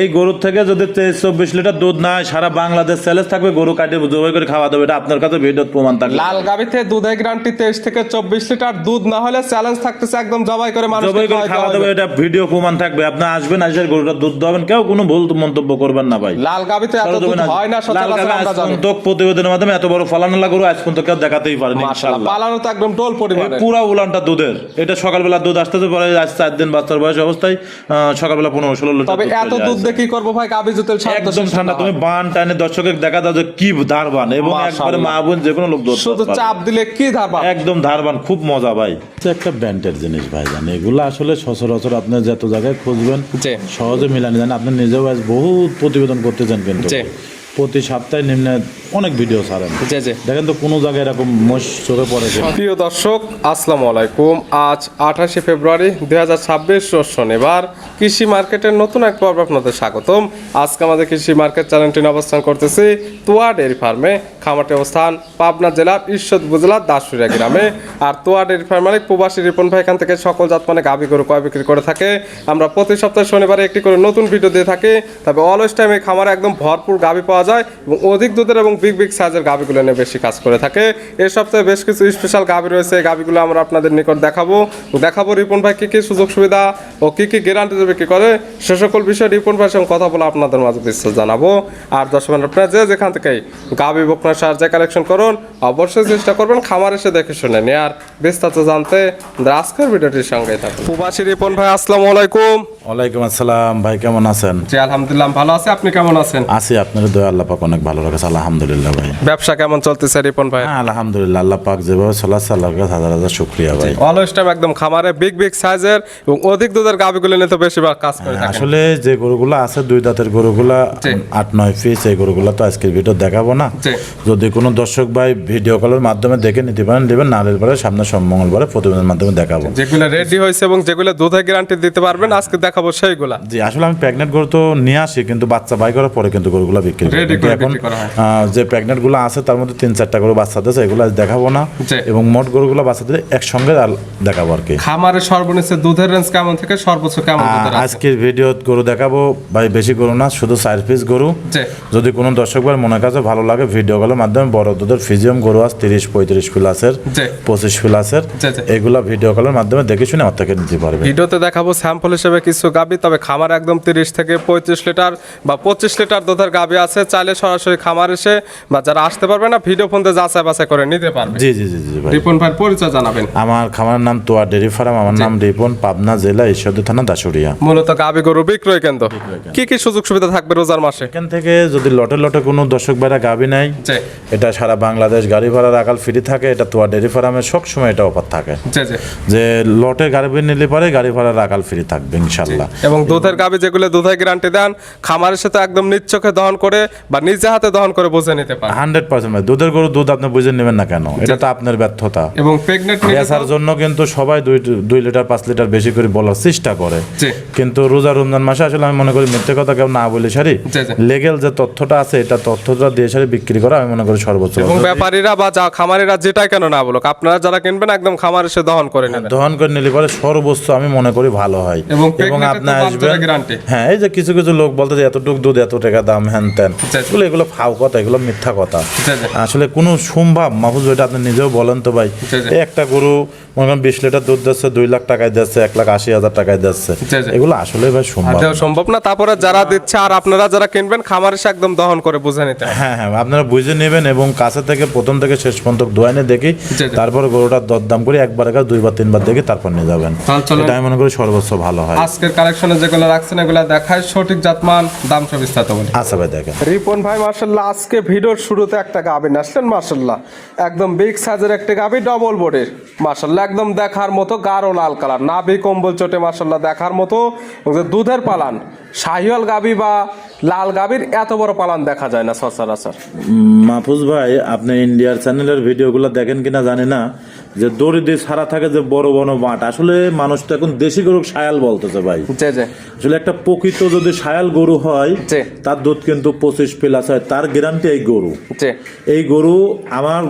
এই গরুর থেকে যদি 23-24 লিটার দুধ না হয় সারা বাংলাদেশ চ্যালেঞ্জ থাকবে গরু কাটে জবাই করে খাওয়া দেবে। এটা আপনার কাছে ভিডিও প্রমাণ থাকবে। লাল গাবিতে দুধের গ্যারান্টি 23 থেকে 24 লিটার দুধ না হলে চ্যালেঞ্জ থাকতেছে একদম জবাই করে মানুষকে খাওয়া দেবে। এটা ভিডিও প্রমাণ থাকবে। আপনি আসবেন, আসলে গরুটা দুধ দেবেন, কেউ কোনো ভুল মন্তব্য করবেন না ভাই। লাল গাবিতে এত দুধ হয় না সচরাচর আমরা জানি। তো প্রতিবেদনের মাধ্যমে এত বড় ফলানোলা গরু আজ পর্যন্ত কেউ দেখাতেই পারেনি ইনশাআল্লাহ। পালানো তো একদম টোল পরিমাণে পুরো উলানটা দুধের। এটা সকালবেলা দুধ আসতেছে, পরে আজ 4 দিন বাচ্চার বয়স অবস্থায় সকালবেলা 15-16 লিটার। তবে এত দুধ দিয়ে কি করব ভাই? গাবি জুতেল একদম ঠান্ডা। তুমি বান টানে দর্শকের দেখা দাও যে কি ধারবান, এবং একবারে মা বোন যে কোনো লোক শুধু চাপ দিলে কি ধারবান, একদম ধারবান, খুব মজা ভাই। একটা ব্যান্ডের জিনিস ভাই, জানেন এগুলো আসলে সচরাচর আপনি যত জায়গায় খুঁজবেন সহজে মিলানি জানেন। আপনি নিজেও আজ বহুত প্রতিবেদন করতেছেন, কিন্তু প্রতি সপ্তাহে নিম্নে অনেক ভিডিও ছাড়েন, দেখেন তো কোনো জায়গায় এরকম মোষ চোখে পড়ে। প্রিয় দর্শক আসসালামু আলাইকুম। আজ 28শে ফেব্রুয়ারি 2026 রোজ শনিবার। কৃষি মার্কেটের নতুন এক পর্ব আপনাদের স্বাগতম। আজকে আমাদের কৃষি মার্কেট চ্যানেলটি অবস্থান করতেছি তোয়া ডেয়ারি ফার্মে। খামারটি অবস্থান পাবনা জেলার ঈশ্বর উপজেলার দাসুরিয়া গ্রামে। আর তোয়া ডেয়ারি ফার্ম মালিক প্রবাসী রিপন ভাই এখান থেকে সকল জাত মানে গাভী গরু ক্রয় বিক্রি করে থাকে। আমরা প্রতি সপ্তাহে শনিবারে একটি করে নতুন ভিডিও দিয়ে থাকি। তবে অলওয়েজ টাইম এই খামারে একদম ভরপুর গাভী পাওয়া যায় এবং অধিক দুধের এবং বিগ সাইজের গাভীগুলো নিয়ে বেশি কাজ করে থাকে। এই সপ্তাহে বেশ কিছু স্পেশাল গাভী রয়েছে। এই গাভীগুলো আমরা আপনাদের নিকট দেখাবো রিপন ভাই কি কি সুযোগ সুবিধা ও কি কি গ্যারান্টি দেবে কি করে সে সকল বিষয়ে রিপন ভাইয়ের সঙ্গে কথা বলে আপনাদের মাঝে বিস্তারিত জানাবো। আর দর্শক আপনারা যেখান থেকে গাভী বকনা সাহায্যে কালেকশন করুন অবশ্যই চেষ্টা করবেন খামার এসে দেখে শুনে নিয়ে। আর বিস্তারিত জানতে আজকের ভিডিওটির সঙ্গে থাকুন। প্রবাসী রিপন ভাই আসসালামু আলাইকুম। ওয়ালাইকুম আসসালাম ভাই, কেমন আছেন? জি আলহামদুলিল্লাহ ভালো আছি, আপনি কেমন আছেন? আছি, আপনার দয়া আল্লাহ পাক অনেক ভালো রাখে আলহামদুলিল্লাহ ভাই। ব্যবসা কেমন চলতেছে রিপন ভাই? আলহামদুলিল্লাহ, আল্লাহ পাক যেভাবে চলাচ্ছে আল্লাহর কাছে হাজার হাজার শুকরিয়া ভাই। অলওয়েজ টাইম একদম খামারে বিগ সাইজের এবং অধিক দুধের গাভীগুলো নিয়ে তো বেশিরভাগ কাজ করে থাকেন। আসলে যে গরুগুলো আছে দুই দাঁতের গরুগুলা 8-9 পিস, এই গরুগুলো তো আজকের ভিডিও দেখাবো না। যদি কোনো দর্শক ভাই ভিডিও কলের মাধ্যমে দেখে নিতে পারেন দিবেন, না হলে পরে সামনে মঙ্গলবারে প্রতিবেদনের মাধ্যমে দেখাবো। যেগুলো রেডি হয়েছে এবং যেগুলো দুধের গ্যারান্টি দিতে পারবেন আজকে দেখাবো সেইগুলা। জি আসলে আমি প্রেগনেন্ট গরু তো নিয়ে আসি, কিন্তু বাচ্চা বাই করার পরে কিন্তু গরুগুলো বিক্রি করি। এখন যে প্রেগনেন্ট গুলো আছে তার মধ্যে 3-4টা গরু বাচ্চা দিয়েছে, এগুলো আজ দেখাবো না। এবং মোট গরুগুলো বাচ্চা দিলে একসঙ্গে দেখাবো আর কি। খামারে সর্বনিম্ন দুধের রেঞ্জ কেমন থেকে সর্বোচ্চ কেমন দুধের? আজকের ভিডিও গরু দেখাবো ভাই, বেশি গরু না, শুধু 4 পিস গরু। যদি কোনো দর্শক ভাই মনে কাছে ভালো লাগে ভিডিও কলের মাধ্যমে বড় দুধের ফিজিয়াম গরু আছে 30-35 প্লাসের, 25 প্লাসের, এগুলা ভিডিও কলের মাধ্যমে দেখে শুনে আমার থেকে নিতে পারবে। ভিডিওতে দেখাবো স্যাম্পল হিসেবে কিছু গাভী। তবে খামার একদম 30 থেকে 35 লিটার বা 25 লিটার দুধের গাভী আছে। চাইলে সরাসরি খামার এসে বা যারা আসতে পারবে না ভিডিও ফোন দিয়ে যাচাই বাছাই করে নিতে পারবে। জি জি জি জি ভাই। রিপন ভাই পরিচয় জানাবেন। আমার খামারের নাম তোয়া ডেয়ারি ফার্ম, আমার নাম রিপন, পাবনা জেলা ঈশ্বরদী থানা দাসুরিয়া। মূলত গাভী গরু বিক্রয় কেন্দ্র। কি কি সুযোগ সুবিধা থাকবে রোজার মাসে? এখান থেকে যদি লটে কোনো দর্শক ভাইরা গাভী নেয়, এটা সারা বাংলাদেশ গাড়ি ভাড়া রাখাল ফ্রি থাকে। এটা তোয়া ডেয়ারি ফার্মে সব সময় এটা অফার থাকে যে লটে গাড়ি নিলে পরে গাড়ি ভাড়া রাখাল ফ্রি থাকবে ইনশাআল্লাহ। এবং দুধের গাভী যেগুলো দুধের গ্যারান্টি দেন খামারের সাথে একদম নিজ চোখে দহন করে বা নিজে হাতে দহন করে বুঝে নিতে পারে 100%। ভাই দুধের গরু দুধ আপনি বুঝে নেবেন না কেন? এটা তো আপনার ব্যর্থতা। এবং প্রেগনেন্ট বেচার জন্য কিন্তু সবাই 2 লিটার 5 লিটার বেশি করে বলার চেষ্টা করে, কিন্তু রমজান মাসে আসলে আমি মনে করি মিথ্যে কথা কেউ না বলে সারি লেগেল যে তথ্যটা আছে এটা তথ্যটা দিয়ে সারি বিক্রি করা আমি মনে করি সর্বোচ্চ। এবং ব্যাপারীরা বা খামারিরা যেটাই কেন না বলুক আপনারা যারা কিনবেন একদম খামার এসে দহন করে নেবেন। দহন করে নিলে পরে সর্বোচ্চ আমি মনে করি ভালো হয়। এবং আপনি আসবেন, হ্যাঁ এই যে কিছু লোক বলতে যে এতটুক দুধ এত টাকা দাম হ্যান ত্যান, এগুলো ফাও কথা, এগুলো মিথ্যা কথা। আসলে কোনো সম্ভব মাহফুজ যেটা আপনি নিজেও বলেন তো ভাই, একটা গরু মনে করেন 20 লিটার দুধ দিচ্ছে 2 লাখ টাকায় দিচ্ছে, 1,80,000 টাকায় দিচ্ছে, এগুলো আসলে ভাই সম্ভব না। তারপরে যারা দিচ্ছে আর আপনারা যারা কিনবেন খামার এসে একদম দহন করে বুঝে নিতে। হ্যাঁ হ্যাঁ আপনারা বুঝে নেবেন এবং কাছে থেকে প্রথম থেকে শেষ পর্যন্ত দোয়ানে দেখি, তারপর গরুটার দরদাম করে একবার 2বার 3বার দেখি তারপর নিয়ে যাবেন। এটা আমি মনে করি সর্বোচ্চ ভালো হয়। আজকের কালেকশনে যেগুলো রাখছেন এগুলো দেখায় সঠিক জাতমান দাম সব বিস্তারিত বলি। আচ্ছা ভাই দেখেন। রিপন ভাই মাশাআল্লাহ আজকে ভিডিওর শুরুতে একটা গাভী আসলেন মাশাআল্লাহ, একদম বিগ সাইজের একটা গাভী ডবল বডির মাশাআল্লাহ, একদম দেখার মতো গাঢ় লাল কালার, নাভি কম্বল চটে মাশাআল্লাহ দেখার মতো। দুধের পালান শাহিওয়াল গাভী বা লাল গাভীর এত বড় পালান দেখা যায় না সচরাচর। মাহফুজ ভাই আপনি ইন্ডিয়ার চ্যানেলের ভিডিওগুলো দেখেন কিনা জানি না, যে দড়ি দিয়ে ছাড়া থাকে যে বড় বড় মাঠ, আসলে মানুষ তো এখন দেশি গরু শায়াল বলতেছে ভাই। আসলে একটা প্রকৃত যদি শায়াল গরু হয় তার দুধ কিন্তু 25 প্লাস হয়, তার গ্যারান্টি এই গরু। এই গরু আমার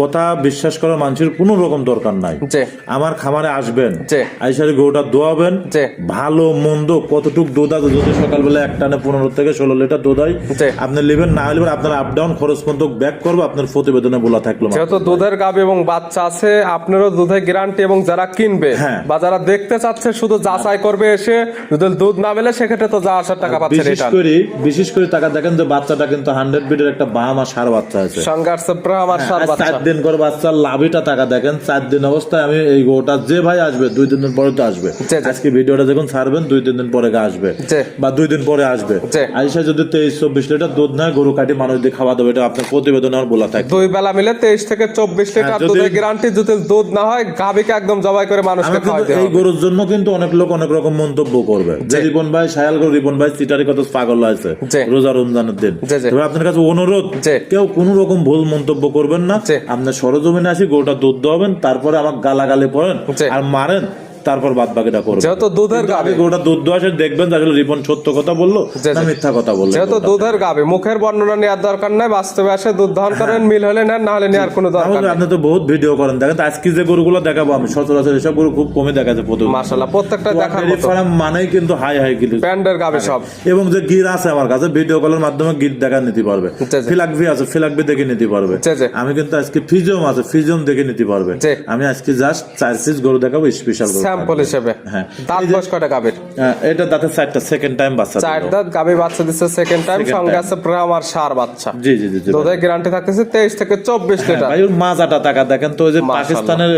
কথা বিশ্বাস করার মানুষের কোনো রকম দরকার নাই। জি। আমার খামারে আসবেন, জি। আইসারি গরুটা দোয়াবেন, জি। ভালো মন্দ কতটুক দুধ আছে, যদি সকালবেলা এক টানে 15 থেকে 16 লিটার দুধ হয়, জি। আপনি নেবেন, না হলে আপনার আপ ডাউন খরচ পর্যন্ত ব্যাক করবো, আপনার প্রতিবেদনে বলা থাকলো। যেহেতু দুধের গাভী এবং বাচ্চা আছে, আপনারও দুধের গ্যারান্টি, এবং যারা কিনবে হ্যাঁ। বা যারা দেখতে চাচ্ছে শুধু যাচাই করবে এসে, যদি দুধ না মেলে সেক্ষেত্রে তো যা আসার টাকা পাচ্ছে রিটার্ন। বিশেষ করে টাকা দেখেন যে বাচ্চাটা কিন্তু 100 বিটের একটা বাহামা সার বাচ্চা আছে, সঙ্গে আসছে ব্রাহ্মার সার বাচ্চা। 4 দিন করে বাচ্চার লাভিটা টাকা দেখেন, 4 দিন অবস্থায় আমি এই গোটা যে ভাই আসবে 2-3 দিন পরে তো আসবে, জি, জি। আজকে ভিডিওটা যখন ছাড়বেন 2-3 দিন পরে আসবে, জি। বা 2 দিন পরে আসবে, জি। আইসা যদি 23-24 লিটার দুধ নেয়, গরু কাটি মানুষ দিয়ে খাওয়া দেবে, এটা আপনার প্রতিবেদনে আমার বলা থাকে। 2 বেলা মিলে 23 থেকে 24 লিটার যদি- দুধের গ্যারান্টি। যদি দুধ না হয় গাভীকে একদম জবাই করে মানুষকে আমি কিন্তু খাওয়াতে এই হবে। গরুর জন্য কিন্তু অনেক লোক অনেক রকম মন্তব্য করবে, যে রিপন ভাই শায়াল গরু, রিপন ভাই চিটারি কত পাগল আছে জি। রোজা রমজানের দিন। জি, জি। তবে আপনার কাছে অনুরোধ, জি। কেউ কোনো রকম ভুল মন্তব্য করবেন না। জি। আপনার সরজমিনে আসি গরুটা দুধ দেওয়াবেন, তারপরে আমার গালাগালি পড়েন জি। আর মারেন, তারপর বাদ বাকিটা করবেন। যেহেতু দুধের কিন্তু গাভী, আগে গরুটা দুধ দেওয়া সে দেখবেন যে আসলে রিপন সত্য কথা বললো জি, না জি। মিথ্যা কথা বললো। যেহেতু দুধের গাভী, মুখের বর্ণনা নেওয়ার দরকার নাই, বাস্তবে আসে দুধ দহন করেন, মিল হলে নেন, না হলে নেওয়ার কোনো দরকার নেই। আপনি তো বহুত ভিডিও করেন, দেখেন তো আজকে যে গরুগুলো দেখাবো আমি সচরাচর এসব গরু খুব কমই দেখা যায় প্রথমে। মাশাআল্লাহ, প্রত্যেকটা দেখার মতো। ফার্ম মানেই কিন্তু হাই হাই গিল ব্র্যান্ডের গাভী সব। এবং যে গির আছে আমার কাছে, ভিডিও কলের মাধ্যমে গির দেখা নিতে পারবে। জি, জি। ফিলাকভি আছে, ফিলাকভি দেখে নিতে পারবে। জি, জি। আমি কিন্তু আজকে ফিজিয়ম আছে, ফিজিয়ম দেখে নিতে পারবে। জি। আমি আজকে জাস্ট 4 পিস গরু দেখাবো, স্পেশাল গরু স্যাম্পল হিসেবে। হ্যাঁ। দাঁত বয়স কয়টা গাভীর? এটা দাঁতের 4টা, সেকেন্ড টাইম বাচ্চা 4 দিলো। দাঁত গাভী বাচ্চা দিচ্ছে সেকেন্ড টাইম। Second সঙ্গে time। আছে ব্রাহ্মার সার বাচ্চা। জি জি জি জি। দুধের গ্যারান্টি থাকতেছে 23 থেকে 24 লিটার। ভাই ওর মাজাটা টাকা দেখেন তো, ওই যে মাশাআল্লাহ। পাকিস্তানের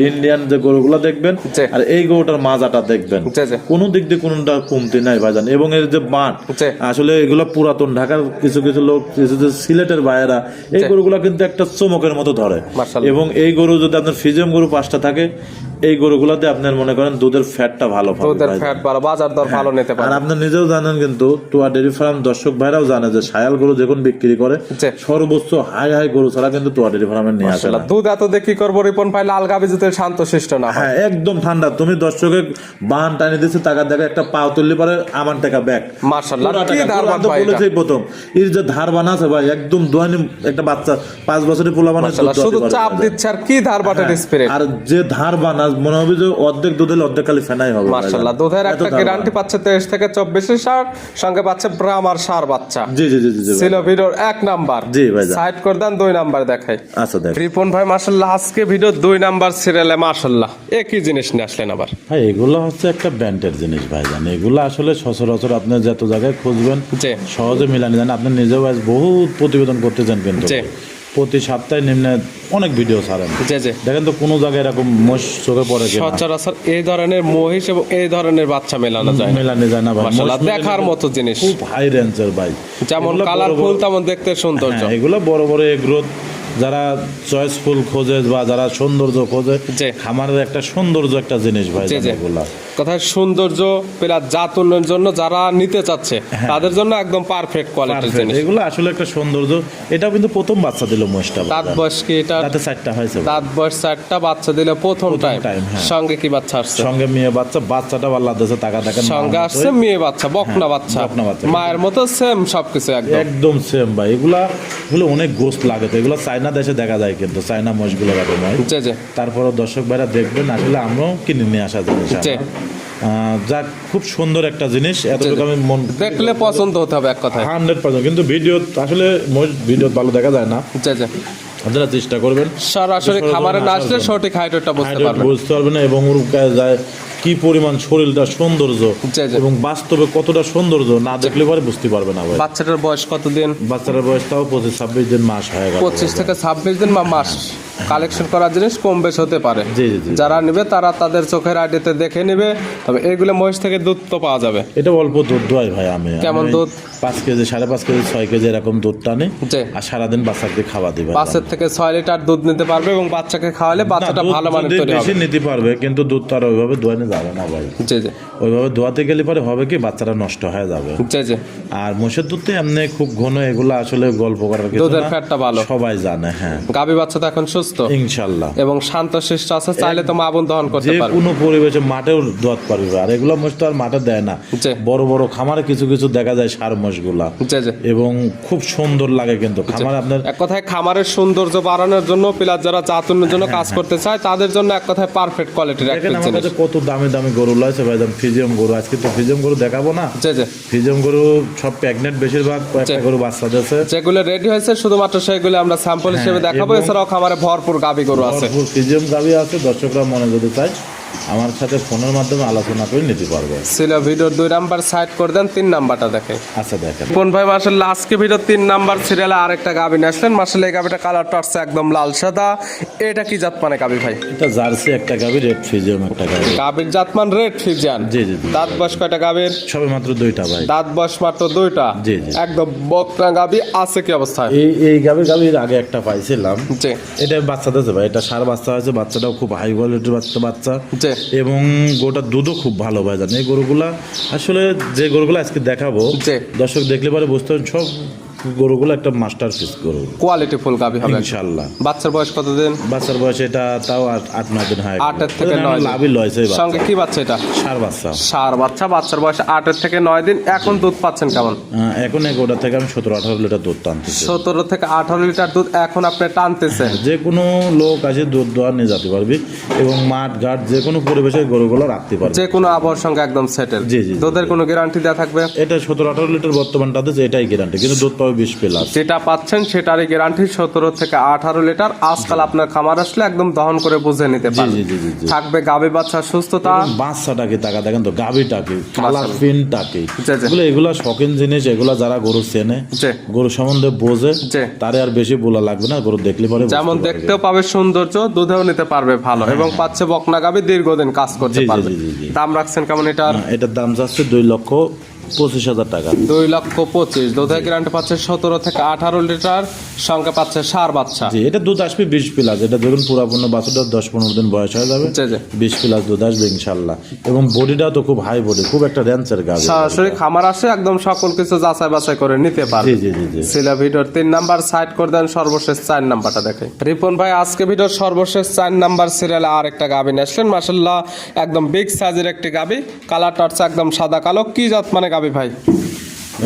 ইন্ডিয়ান যে গরুগুলো দেখবেন, জি। আর এই গরুটার মাজাটা দেখবেন, জি, জি। কোনো দিক দিয়ে কোনোটা কমতি নাই ভাইজান। এবং এর যে বান, জি। আসলে এগুলো পুরাতন ঢাকার কিছু কিছু লোক, কিছু কিছু সিলেটের ভাইয়েরা এই জি। গরুগুলো কিন্তু একটা চমকের মতো ধরে। মাশাআল্লাহ। এবং এই গরু যদি আপনার ফিজিয়াম গরু 5টা থাকে, এই গরুগুলোতে আপনার মনে করেন দুধের ফ্যাটটা ভালো পাবে দুধের ভাইজান। ফ্যাট ভালো, বাজার দর ভালো নিতে আর পারে। আপনি নিজেও জানেন কিন্তু, টুয়া ডেয়ারি ফার্ম দর্শক ভাইরাও জানে যে শায়াল গরু যখন বিক্রি করে, জি। সর্বোচ্চ হাই হাই গরু ছাড়া কিন্তু টুয়া ডেয়ারি ফার্মে নিয়ে আসে না। মাশাআল্লাহ, দুধ এত দেখি করবো রিপন ভাই, লাল গাভী যদি শান্তশিষ্ট না হয়। হ্যাঁ, একদম ঠান্ডা। তুমি দর্শকে বাহান টানি দিচ্ছে, টাকা দেখে একটা পাও তুললে পারে আমার টাকা ব্যাক। মাশাআল্লাহ, কি ধারবান ভাই এটা। বলেছি প্রথম, এর যে ধার বানা আছে ভাই, একদম দোয়ানি একটা বাচ্চা 5 বছরের পোলা বানা মাশাআল্লাহ, শুধু চাপ দিচ্ছে আর কি ধারবাটের স্পিরিট। আর যে ধার বানা মনে হবে যে অর্ধেক দুধ হলে অর্ধেক খালি ফেনাই হবে। মাশাআল্লাহ, দুধের একটা গ্যারান্টি পাচ্ছে 23 থেকে 24 সার, সঙ্গে পাচ্ছে ব্রাহ্মার সার বাচ্চা। জি জি জি জি জি ভাই। ছিল ভিডিওর 1 নাম্বার। জি ভাই। সাইড করে দেন, 2 নাম্বার দেখাই। আচ্ছা দেখ রিপন ভাই মাশাআল্লাহ, আজকে ভিডিও 2 নাম্বার সিরিয়ালে মাশাআল্লাহ একই জিনিস নিয়ে আসলেন আবার। ভাই, এগুলো হচ্ছে একটা ব্র্যান্ডের জিনিস ভাইজান। এগুলো আসলে সচরাচর আপনি যত জায়গায় খুঁজবেন জি। সহজে মিলানি জানেন। আপনি নিজেও আজ বহু প্রতিবেদন করতেছেন, কিন্তু জি। প্রতি সপ্তাহে নিম্নে অনেক ভিডিও ছাড়েন। জি জি। দেখেন তো কোনো জায়গায় এরকম মোষ চোখে পড়ে কিনা। সচরাচর এই ধরনের মহিষ এবং এই ধরনের বাচ্চা মেলানো যায় না। মেলানি যায় না ভাই। মাশাআল্লাহ, মোষ দেখার মেলানি মতো জিনিস। খুব হাই রেঞ্জের ভাই। যেমন এগুলো বড় কালারফুল বড়- তেমন দেখতে সৌন্দর্য। হ্যাঁ, এগুলো বড় বড় এগ্রোথ, যারা চয়েসফুল খোঁজে বা যারা সৌন্দর্য খোঁজে, জি। খামারের একটা সৌন্দর্য একটা জিনিস ভাই জি, জি। এগুলা। কথায় সৌন্দর্য প্লাস জাত উন্নয়নের জন্য যারা নিতে চাচ্ছে তাদের জন্য একদম পারফেক্ট কোয়ালিটির Perfect। জিনিস। এগুলো আসলে একটা সৌন্দর্য। এটাও কিন্তু প্রথম বাচ্চা দিল মোষটা। দাঁত বয়স কি এটা? তাতে 4টা হয়েছে ভাই। দাঁত বয়স 4টা, বাচ্চা দিলে প্রথম টাইম। time, হ্যাঁ। সঙ্গে কি বাচ্চা আসছে? সঙ্গে মেয়ে বাচ্চা, বাচ্চাটা আল্লাহ দিয়েছে, টাকা দেখেন সঙ্গে আসছে মেয়ে বাচ্চা, বকনা বাচ্চা, বকনা বাচ্চা। মায়ের মতো সেম সবকিছু একদম। একদম সেম ভাই। এগুলো অনেক গোস্ত লাগে, তো এগুলো চায়না দেশে দেখা যায়, কিন্তু চায়না মোষগুলো এরকম হয়। জি জি। তারপরও দর্শক ভাইরা দেখবেন, আসলে আমরাও কিনে নিয়ে আসা জিনিস জি। যাক, খুব সুন্দর একটা জিনিস। এতটুকু আমি মন দেখলে পছন্দ হতে হবে এক কথায়। 100%। কিন্তু ভিডিও আসলে ভিডিও ভালো দেখা যায় না, জি জি। আপনারা চেষ্টা করবেন। সরাসরি খামারে না আসলে আসার জন্য। সঠিক হাইটটা বুঝতে হাইড্রেট পারবেন। বুঝতে পারবে না, এবং ওর গায়ে যায় কি পরিমাণ শরীরটা সৌন্দর্য, জি, জি। এবং বাস্তবে কতটা সৌন্দর্য না দেখলে পরে বুঝতে পারবে না ভাই। বাচ্চাটার বয়স কতদিন? বাচ্চার বয়স তাও 25-26 দিন, মাস হয়ে গেল। 25 থেকে 26 দিন বা মাস। কালেকশন করার জিনিস কম বেশ হতে পারে। জি জি জি। যারা নেবে তারা তাদের চোখের আইডিতে দেখে নেবে। তবে এইগুলো মহিষ থেকে দুধ তো পাওয়া যাবে। এটা অল্প দুধ দোয়াই ভাই। আমি কেমন দুধ? 5 কেজি, 5.5 কেজি, 6 কেজি এরকম দুধ টানি। জি। আর সারাদিন বাচ্চাকে খাওয়া দিবে। 5 থেকে 6 লিটার দুধ নিতে পারবে এবং বাচ্চাকে খাওয়ালে বাচ্চাটা ভালো মানের তৈরি বেশি হবে। নিতে পারবে, কিন্তু দুধ তো আর ওইভাবে দোয়ানো যাবে না ভাই। জি জি। ওইভাবে দোয়াতে গেলে পরে হবে কি, বাচ্চাটা নষ্ট হয়ে যাবে। জি জি। আর মোষের দুধ তো এমনি খুব ঘন, এগুলো আসলে গল্প করার কিছু দুধের না, ফ্যাটটা ভালো। সবাই জানে। হ্যাঁ, গাভী বাচ্চা তো এখন সুস্থ সুস্থ ইনশাআল্লাহ, এবং শান্তশিষ্ট আছে, চাইলে তো মা বোন দহন করতে যে পারবে। কোনো পরিবেশে মাঠেও দোয়াত পারবে। আর এগুলো মোষ তো আর মাঠে দেয় না, জি। বড় বড় খামারে কিছু কিছু দেখা যায় সার মোষগুলা, জি জি। এবং খুব সুন্দর লাগে কিন্তু খামার আপনার। এক কথায় খামারের সৌন্দর্য বাড়ানোর জন্য প্লাস যারা জাতুনের জন্য কাজ করতে চায় তাদের জন্য এক কথায় পারফেক্ট কোয়ালিটির একটা দেখেন আমার জিনিস। কাছে কত দামি দামি গরু রয়েছে ভাইজান, ফিজিয়াম গরু। আজকে তো ফিজিয়াম গরু দেখাবো না, জি জি। ফিজিয়াম গরু সব প্রেগনেন্ট, বেশিরভাগ কয়েকটা গরু বাচ্চা দিয়েছে। যেগুলো রেডি হয়েছে শুধুমাত্র সেগুলো আমরা স্যাম্পল হিসেবে দেখাবো। এবং এছাড়াও খামারে ভরপুর গাবি গরু আছে। ভরপুর ফিজিয়াম গাভী আছে, দর্শকরা মনে যদি চায় আমার সাথে ফোনের মাধ্যমে আলোচনা করে নিতে পারবে। ছিল ভিডিওর 2 নাম্বার সাইড করে দেন, 3 নাম্বারটা দেখে। আচ্ছা দেখেন কোন ভাই মাশাআল্লাহ আজকে ভিডিও 3 নাম্বার সিরিয়ালে আরেকটা গাবি নিয়ে আসলেন। মাশাআল্লাহ এই গাবিটা কালারটা আছে একদম লাল সাদা। এটা কি জাত মানে গাবি ভাই? এটা জার্সি একটা গাভী, রেড ফিজিয়াম একটা গাভী। গাবির জাতমান রেড ফিজিয়ান। জি জি জি। দাঁত বয়স কয়টা গাবির? সবে মাত্র 2টা ভাই। দাঁত বয়স মাত্র 2টা। জি জি। একদম বকনা গাবি আছে কি অবস্থায়? এই গাভীর আগে একটা পাইছিলাম, জি এটা বাচ্চা দিয়েছে ভাই। এটা সার বাচ্চা হয়েছে, বাচ্চাটাও খুব হাই কোয়ালিটির বাচ্চা, জি। এবং গোটার দুধও খুব ভালো ভাই জান। এই গরুগুলা আসলে যে গরুগুলো আজকে দেখাবো, জি। দর্শক দেখলে পরে বুঝতে পারেন সব গরুগুলো একটা মাস্টার পিস গরু কোয়ালিটি ফুল গাবি হবে ইনশাআল্লাহ। বাচ্চার বয়স কতদিন? বাচ্চার বয়স এটা তাও 8-9 দিন হয়। 8 থেকে 9 লাভই লয়েছে সঙ্গে কি বাচ্চা এটা? সার বাচ্চা। সার বাচ্চা, বাচ্চার বয়স 8 থেকে 9 দিন। এখন দুধ পাচ্ছেন কেমন? এখন এই গোটা থেকে আমি 17-18 লিটার দুধ টানতেছি। 17 থেকে 18 লিটার দুধ এখন আপনি টানতেছেন। যে কোনো লোক আসে দুধ দোয়া নিয়ে যেতে পারবি, এবং মাঠ ঘাট যে কোনো পরিবেশে গরুগুলো রাখতে পারবি, যে কোনো আবহাওয়ার সঙ্গে একদম সেটেল। জি, জি, জি। দুধের কোনো গ্যারান্টি দেওয়া থাকবে? এটা 17-18 লিটার বর্তমানটাতে এটাই গ্যারান্টি, কিন্তু দুধ পাবে 20 প্লাস। যেটা পাচ্ছেন সেটারই গ্যারান্টি 17 থেকে 18 লিটার। আজকাল আপনার খামার আসলে একদম দহন করে বুঝে নিতে জি পারবেন। জি জি জি জি। থাকবে গাভী বাচ্চার সুস্থতা। বাচ্চাটাকে টাকা দেখেন তো, গাভীটাকে, কালার প্রিন্টটাকে, জি, জি। এগুলা শখিন জিনিস। এগুলা যারা গরু চেনে, জি। গরু সম্বন্ধে বোঝে, জি। তারে আর বেশি বলা লাগবে না, গরু দেখলে পরে বুঝতে যেমন পারবে। দেখতেও পাবে সৌন্দর্য, দুধেও নিতে পারবে ভালো, এবং পাচ্ছে বকনা গাভী দীর্ঘদিন কাজ করতে জি, জি, পারবে। জি, জি, জি। দাম রাখছেন কেমন এটার? এটার দাম যাচ্ছে 2,25,000 টাকা। 2,25,000। দুধের গ্যারান্টি পাচ্ছে 17 থেকে 18 লিটার। সঙ্গে পাচ্ছে সার বাচ্চা। জি, এটা দুধ আসবে 20 প্লাস। এটা যখন পুরাপূর্ণ বাছুরটা 10-15 দিন বয়স হয়ে যাবে, জি, জি। 20 প্লাস দুধ আসবে ইনশাল্লাহ। এবং বডিটাও তো খুব হাই বডি, খুব একটা র্যাঞ্চের গাভী। সরাসরি খামার আসে একদম সকল কিছু যাচাই বাছাই করে নিতে পারবে। জি জি জি জি। ছিল ভিডিওর 3 নাম্বার সাইড করে দেন, সর্বশেষ 4 নাম্বারটা দেখে। রিপন ভাই আজকে ভিডিওর সর্বশেষ 4 নাম্বার সিরিয়ালে আর একটা গাভী নিয়ে আসলেন। মাশাআল্লাহ একদম বিগ সাইজের একটি গাভী, কালারটা হচ্ছে একদম সাদা কালো। কি জাত মানে গাভী ভাই?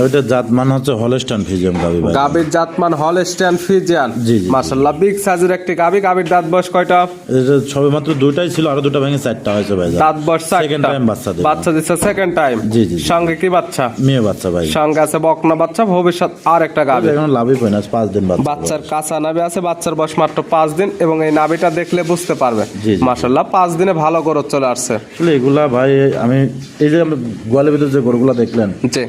ওইটা জাত মান হচ্ছে হলস্টাইন ফ্রিজিয়ান গাভী ভাই। গাভীর জাতমান হলস্টাইন ফ্রিজিয়ান। জি, জি। মাশাআল্লাহ বিগ সাইজের একটি গাভী। গাভীর দাঁত বয়স কয়টা? এটা সবে মাত্র 2টাই ছিল, আরো 2টা ভেঙে 4টা হয়েছে ভাই। দাঁত বয়স সেকেন্ড 4টা। টাইম বাচ্চা দিল। বাচ্চা দিচ্ছে সেকেন্ড টাইম। জি, জি, জি। সঙ্গে কি বাচ্চা? মেয়ে বাচ্চা ভাই। সঙ্গে আছে বকনা বাচ্চা। ভবিষ্যৎ আর একটা গাভী। এখন লাভই পায় না, 5 দিন বাচ্চা। বাচ্চার কাঁচা নাভি আছে, বাচ্চার বয়স মাত্র 5 দিন, এবং এই নাভিটা দেখলে বুঝতে পারবে। জি, জি। মাশাআল্লাহ 5 দিনে ভালো গরু চলে আসছে। আসলে এগুলা ভাই, আমি এই যে গোয়ালের ভিতরে যে গরুগুলা দেখলেন, জি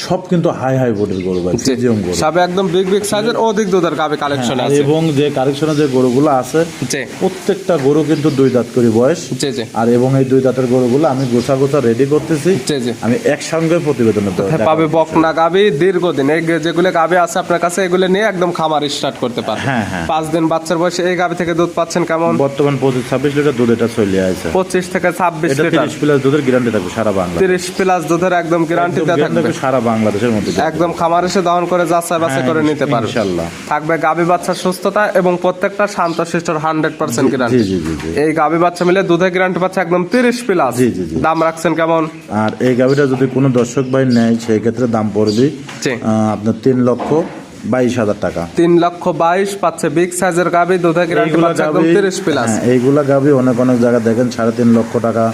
সব কিন্তু হাই হাই বডির গরু ভাই, জি। ফ্রিজিয়ান গরু। সবে একদম বিগ বিগ সাইজের অধিক দুধের গাভী কালেকশন আর আছে। এবং যে কালেকশনে যে গরুগুলো আছে, জি প্রত্যেকটা গরু কিন্তু 2 দাঁত করে বয়স। জি জি। আর এবং এই 2 দাঁতের গরুগুলো আমি গোছা রেডি করতেছি। জি জি। আমি একসঙ্গে প্রতিবেদনে পাবে বকনা গাভী দীর্ঘদিন। এই যেগুলো গাভী আছে আপনার কাছে, এগুলো নিয়ে একদম খামার স্টার্ট করতে পারবে। হ্যাঁ, হ্যাঁ। 5 দিন বাচ্চার বয়সে এই গাভী থেকে দুধ পাচ্ছেন কেমন? বর্তমান 25-26 লিটার দুধ এটা চলে আছে। 25 থেকে 26 এটা লিটার। 30 প্লাস দুধের গ্যারান্টি থাকবে সারা বাংলা। 30 প্লাস দুধের একদম গ্যারান্টি দেওয়া থাকবে। সারা বাংলাদেশের মধ্যে একদম খামার এসে দহন করে যাচাই বাছাই করে নিতে পারবে ইনশাআল্লাহ। থাকবে গাভী বাচ্চার সুস্থতা এবং প্রত্যেকটা শান্তশিষ্টর 100% গ্যারান্টি। জি জি জি জি। এই গাভী বাচ্চা মিলে দুধের গ্যারান্টি পাচ্ছে একদম 30 প্লাস। জি, জি, জি। দাম রাখছেন কেমন? আর এই গাভীটা যদি কোনো দর্শক ভাই নেয়, সেই ক্ষেত্রে দাম পড়বে জি। আপনার 3,22,000 টাকা। 3,22,000 পাচ্ছে বিগ সাইজের গাভী, দুধের গ্যারান্টি পাচ্ছে একদম 30 প্লাস। এইগুলা গাভী অনেক অনেক জায়গা দেখেন 3.5 লক্ষ টাকা,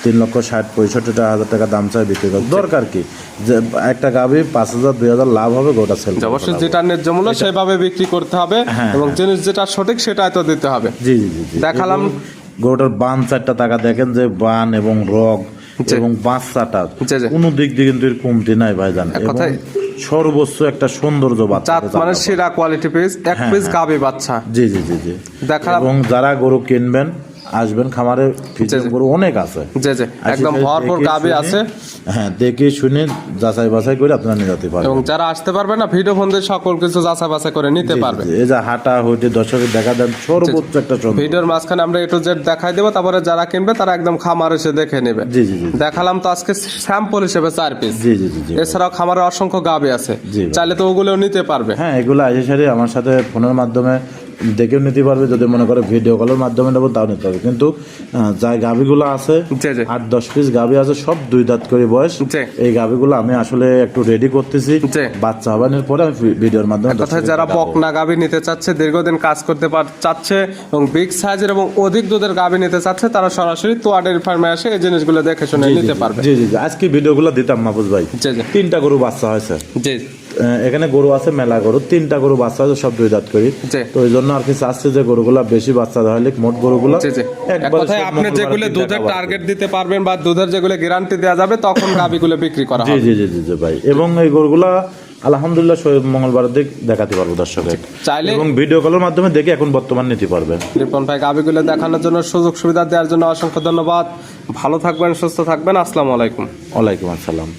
3,60,65,000 টাকা দাম চাই বিক্রি করে। দরকার কি যে একটা গাভী 5,000-2,000 লাভ হবে, গোটা সেল। অবশ্যই যেটা ন্যায্য মূল্য সেভাবে বিক্রি করতে হবে, হ্যাঁ, এবং জিনিস যেটা সঠিক সেটাই তো দিতে হবে। জি জি জি জি। দেখালাম। গরুটার বান 4টা টাকা দেখেন, যে বান এবং রগ জি। এবং বাচ্চাটা জি, জি। কোনো দিক দিয়ে কিন্তু এর কমতি নাই ভাইজান। এবং কথায়- সর্বোচ্চ একটা সৌন্দর্য বাচ্চা। জাত মানে সেরা কোয়ালিটি পিস, এক পিস গাভী বাচ্চা। জি জি জি জি। দেখালাম। এবং যারা গরু কিনবেন, আসবেন খামারে, ফ্রিজিয়ান গরু অনেক আছে। জি জি। একদম ভরপুর গাভী আছে। হ্যাঁ, দেখে শুনে যাচাই বাছাই করে আপনারা নিয়ে যেতে পারবেন। এবং যারা আসতে পারবে না, ভিডিও ফোন দিয়ে সকল কিছু যাচাই বাছাই করে নিতে পারবে। এই যে হাঁটা হইতে দর্শকের দেখা দেন, সর্বোচ্চ একটা সৌন্দর্য। ভিডিওর মাঝখানে আমরা A to Z দেখাই দেবো, তারপরে যারা কিনবে তারা একদম খামার এসে দেখে নেবে। জি জি জি দেখালাম তো আজকে স্যাম্পল হিসেবে 4 পিস। জি জি জি জি। এছাড়াও খামারে অসংখ্য গাভী আছে, জি ভাই। চাইলে তো ওগুলোও নিতে পারবে। হ্যাঁ, এগুলো আসে সারি আমার সাথে ফোনের মাধ্যমে দেখেও নিতে পারবে, যদি মনে করে ভিডিও কলের মাধ্যমে নেবো তাও নিতে পারবে। কিন্তু যা গাভিগুলো আছে 8-10 পিস গাভি আছে, সব 2 দাঁত করে বয়স। এই গাভিগুলো আমি আসলে একটু রেডি করতেছি, বাচ্চা হবানোর পরে আমি ভিডিওর মাধ্যমে। কথায় যারা বকনা গাভি নিতে চাচ্ছে, দীর্ঘদিন কাজ করতে চাচ্ছে এবং বিগ সাইজের এবং অধিক দুধের গাভি নিতে চাচ্ছে, তারা সরাসরি তোয়া ডেয়ারি ফার্মে এসে এই জিনিসগুলো দেখে শুনে নিতে পারবে। জি জি, আজকে ভিডিওগুলো দিতাম মাহফুজ ভাই। 3টা গরু বাচ্চা হয়েছে, এখানে গরু আছে মেলা গরু, 3টা গরু বাচ্চা আছে, সব 2 দাঁত করি। তো এই জন্য আর কি চাচ্ছে যে গরুগুলা বেশি বাচ্চা হলে মোট গরুগুলা আপনি যেগুলো দুধের টার্গেট দিতে পারবেন বা দুধের যেগুলো গ্যারান্টি দেওয়া যাবে তখন গাভিগুলো বিক্রি করা হবে। জি জি জি জি ভাই, এবং এই গরুগুলা আলহামদুলিল্লাহ মঙ্গলবারের দিক দেখাতে পারবো দর্শকের চাইলে, এবং ভিডিও কলের মাধ্যমে দেখে এখন বর্তমান নিতে পারবেন। রিপন ভাই গাভিগুলো দেখানোর জন্য, সুযোগ সুবিধা দেওয়ার জন্য অসংখ্য ধন্যবাদ। ভালো থাকবেন, সুস্থ থাকবেন। আসসালামু আলাইকুম। ওয়ালাইকুম আসসালাম।